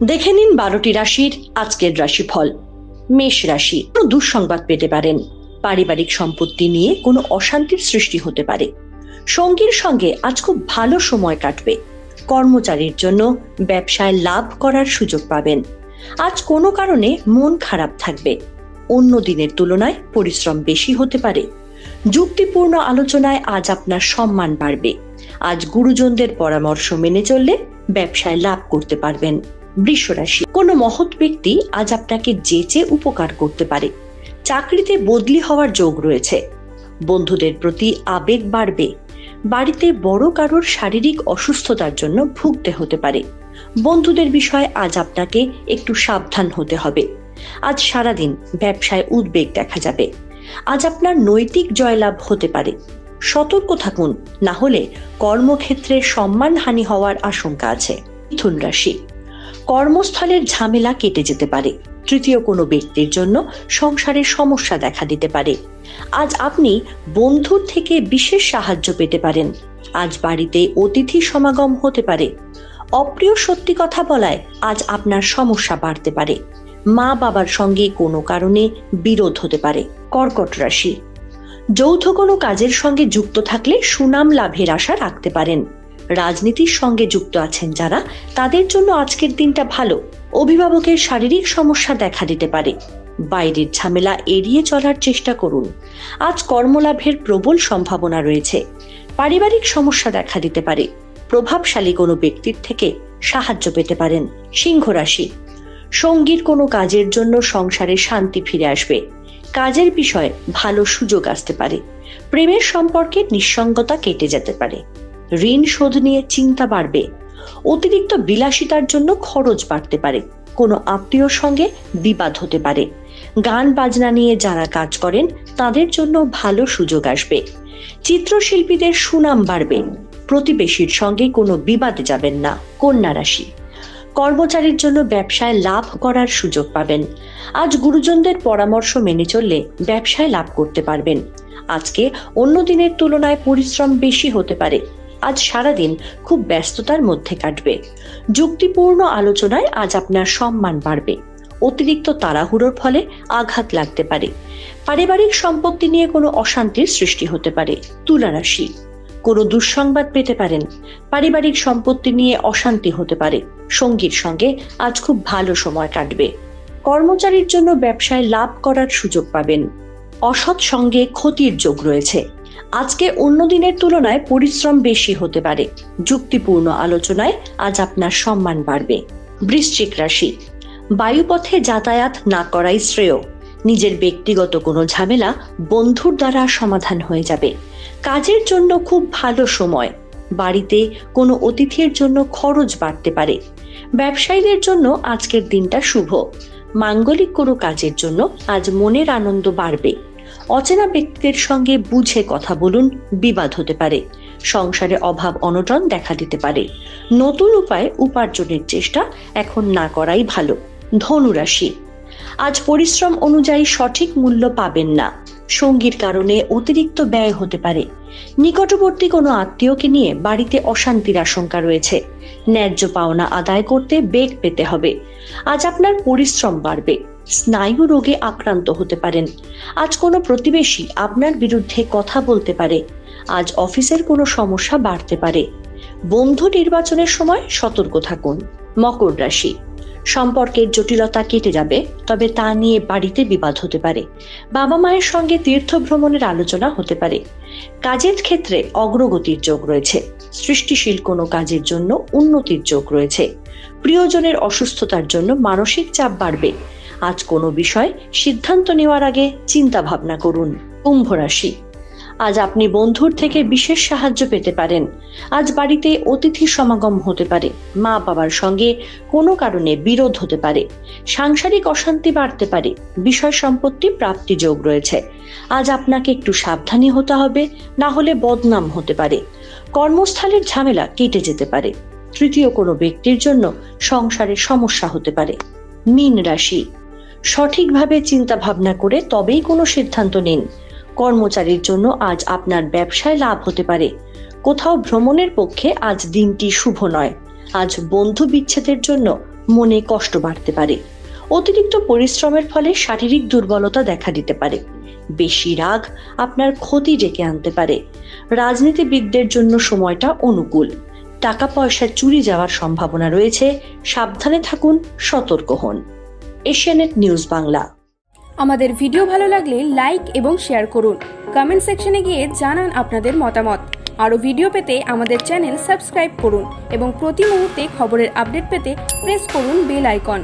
দেখে নিন 12টি রাশির আজকের রাশিফল। মেষ রাশি, কোনো দুঃসংবাদ পেতে পারেন। পারিবারিক সম্পত্তি নিয়ে কোনো অশান্তির সৃষ্টি হতে পারে। সঙ্গীর সঙ্গে আজ খুব ভালো সময় কাটবে। কর্মচারীর জন্য ব্যবসায় লাভ করার সুযোগ পাবেন। আজ কোনো কারণে মন খারাপ থাকবে। অন্য দিনের তুলনায় পরিশ্রম বেশি হতে পারে। যুক্তিপূর্ণ আলোচনায় আজ আপনার সম্মান বাড়বে। আজ গুরুজনদের পরামর্শ মেনে চললে ব্যবসায় লাভ করতে পারবেন। বৃষ রাশি, কোনো মহৎ ব্যক্তি আজ আপনাকে যেচে উপকার করতে পারে। চাকরিতে বদলি হওয়ার যোগ রয়েছে। বন্ধুদের প্রতি আবেগ বাড়বে। বাড়িতে বড় কারোর শারীরিক অসুস্থতার জন্য ভুগতে হতে পারে। বন্ধুদের বিষয়ে আজ আপনাকে একটু সাবধান হতে হবে। আজ সারাদিন ব্যবসায় উদ্বেগ দেখা যাবে। আজ আপনার নৈতিক জয়লাভ হতে পারে। সতর্ক থাকুন, না হলে কর্মক্ষেত্রে সম্মানহানি হওয়ার আশঙ্কা আছে। মিথুন রাশি, কর্মস্থলের ঝামেলা কেটে যেতে পারে। তৃতীয় কোনো ব্যক্তির জন্য সংসারে সমস্যা দেখা দিতে পারে। আজ আপনি বন্ধুর থেকে বিশেষ সাহায্য পেতে পারেন। আজ বাড়িতে অতিথি সমাগম হতে পারে। অপ্রিয় সত্যি কথা বলায় আজ আপনার সমস্যা বাড়তে পারে। মা বাবার সঙ্গে কোনো কারণে বিরোধ হতে পারে। কর্কট রাশি, যৌথ কোনো কাজের সঙ্গে যুক্ত থাকলে সুনাম লাভের আশা রাখতে পারেন। রাজনীতির সঙ্গে যুক্ত আছেন যারা, তাদের জন্য আজকের দিনটা ভালো। অভিভাবকের শারীরিক সমস্যা দেখা দিতে পারে। বাইরের ঝামেলা এড়িয়ে চলার চেষ্টা করুন। আজ কর্মলাভের প্রবল সম্ভাবনা রয়েছে। পারিবারিক সমস্যা দেখা দিতে পারে। প্রভাবশালী কোনো ব্যক্তির থেকে সাহায্য পেতে পারেন। সিংহ রাশি, সঙ্গীর কোনো কাজের জন্য সংসারে শান্তি ফিরে আসবে। কাজের বিষয়ে ভালো সুযোগ আসতে পারে। প্রেমের সম্পর্কে নিঃসঙ্গতা কেটে যেতে পারে। ঋণ শোধ নিয়ে চিন্তা বাড়বে। অতিরিক্ত বিলাসিতার জন্য খরচ বাড়তে পারে। কোনো আত্মীয়র সঙ্গে বিবাদ হতে পারে। গান বাজনা নিয়ে যারা কাজ করেন তাদের জন্য ভালো সুযোগ আসবে। চিত্রশিল্পীদের সুনাম বাড়বে। প্রতিবেশীর সঙ্গে কোনো বিবাদে যাবেন না। কন্যা রাশি, কর্মচারীর জন্য ব্যবসায় লাভ করার সুযোগ পাবেন। আজ গুরুজনদের পরামর্শ মেনে চললে ব্যবসায় লাভ করতে পারবেন। আজকে অন্য দিনের তুলনায় পরিশ্রম বেশি হতে পারে। আজ সারাদিন খুব ব্যস্ততার মধ্যে কাটবে। যুক্তিপূর্ণ আলোচনায় আজ আপনার সম্মান বাড়বে। অতিরিক্ত তাড়াহুড়োর ফলে আঘাত লাগতে পারে। পারিবারিক সম্পত্তি নিয়ে কোনো অশান্তির সৃষ্টি হতে পারে। তুলা রাশি, কোনো দুঃসংবাদ পেতে পারেন। পারিবারিক সম্পত্তি নিয়ে অশান্তি হতে পারে। সঙ্গীর সঙ্গে আজ খুব ভালো সময় কাটবে। কর্মচারীর জন্য ব্যবসায় লাভ করার সুযোগ পাবেন। অসৎ সঙ্গে ক্ষতির যোগ রয়েছে। আজকে অন্য দিনের তুলনায় পরিশ্রম বেশি হতে পারে। যুক্তিপূর্ণ আলোচনায় আজ আপনার সম্মান বাড়বে। বৃশ্চিক রাশি, বায়ুপথে যাতায়াত না করাই শ্রেয়। নিজের ব্যক্তিগত কোনো ঝামেলা বন্ধুর দ্বারা সমাধান হয়ে যাবে। কাজের জন্য খুব ভালো সময়। বাড়িতে কোনো অতিথির জন্য খরচ বাড়তে পারে। ব্যবসায়ীদের জন্য আজকের দিনটা শুভ। মাঙ্গলিক কোনো কাজের জন্য আজ মনের আনন্দ বাড়বে। অচেনা ব্যক্তিদের সঙ্গে বুঝে কথা বলুন, বিবাদ হতে পারে। সংসারে অভাব অনটন দেখা দিতে পারে। নতুন উপায়ে উপার্জনের চেষ্টা এখন না করাই ভালো। ধনু রাশি, আজ পরিশ্রম অনুযায়ী সঠিক মূল্য পাবেন না। সঙ্গীর কারণে অতিরিক্ত ব্যয় হতে পারে। নিকটবর্তী কোনো আত্মীয়কে নিয়ে বাড়িতে অশান্তির আশঙ্কা রয়েছে। ন্যায্য পাওনা আদায় করতে বেগ পেতে হবে। আজ আপনার পরিশ্রম বাড়বে। স্নায়ু রোগে আক্রান্ত হতে পারেন। আজ কোনো প্রতিবেশী আপনার বিরুদ্ধে কথা বলতে পারে। আজ অফিসের কোনো সমস্যা বাড়তে পারে। বন্ধু নির্বাচনের সময় সতর্ক থাকুন। মকর রাশি, সম্পর্কের জটিলতা কেটে যাবে, তবে তা নিয়ে বাড়িতে বিবাদ হতে পারে। বাবা মায়ের সঙ্গে তীর্থ ভ্রমণের আলোচনা হতে পারে। কাজের ক্ষেত্রে অগ্রগতির যোগ রয়েছে। সৃষ্টিশীল কোনো কাজের জন্য উন্নতির যোগ রয়েছে। প্রিয়জনের অসুস্থতার জন্য মানসিক চাপ বাড়বে। আজ কোনো বিষয় সিদ্ধান্ত নেওয়ার আগে চিন্তা ভাবনা করুন। কুম্ভ রাশি, আজ আপনি বন্ধুর থেকে বিশেষ সাহায্য পেতে পারেন। আজ বাড়িতে অতিথি সমাগম হতে পারে। মা বাবার সঙ্গে কোনো কারণে বিরোধ হতে পারে। সাংসারিক অশান্তি বাড়তে পারে। বিষয় সম্পত্তি প্রাপ্তি যোগ রয়েছে। আজ আপনাকে একটু সাবধানী হতে হবে, না হলে বদনাম হতে পারে। কর্মস্থলের ঝামেলা কেটে যেতে পারে। তৃতীয় কোনো ব্যক্তির জন্য সংসারে সমস্যা হতে পারে। মীন রাশি, সঠিকভাবে চিন্তা ভাবনা করে তবেই কোনো সিদ্ধান্ত নিন। কর্মচারীর জন্য আজ আপনার ব্যবসায় লাভ হতে পারে। কোথাও ভ্রমণের পক্ষে আজ দিনটি শুভ নয়। আজ বন্ধু বিচ্ছেদের জন্য মনে কষ্ট বাড়তে পারে। অতিরিক্ত পরিশ্রমের ফলে শারীরিক দুর্বলতা দেখা দিতে পারে। বেশি রাগ আপনার ক্ষতি ডেকে আনতে পারে। রাজনীতিবিদদের জন্য সময়টা অনুকূল। টাকা পয়সা চুরি যাওয়ার সম্ভাবনা রয়েছে, সাবধানে থাকুন, সতর্ক হন। এশিয়ানেট নিউজ বাংলা। আমাদের ভিডিও ভালো লাগলে লাইক এবং শেয়ার করুন। কমেন্ট সেকশনে গিয়ে জানান আপনাদের মতামত। আরও ভিডিও পেতে আমাদের চ্যানেল সাবস্ক্রাইব করুন এবং প্রতি মুহূর্তে খবরের আপডেট পেতে প্রেস করুন বেল আইকন।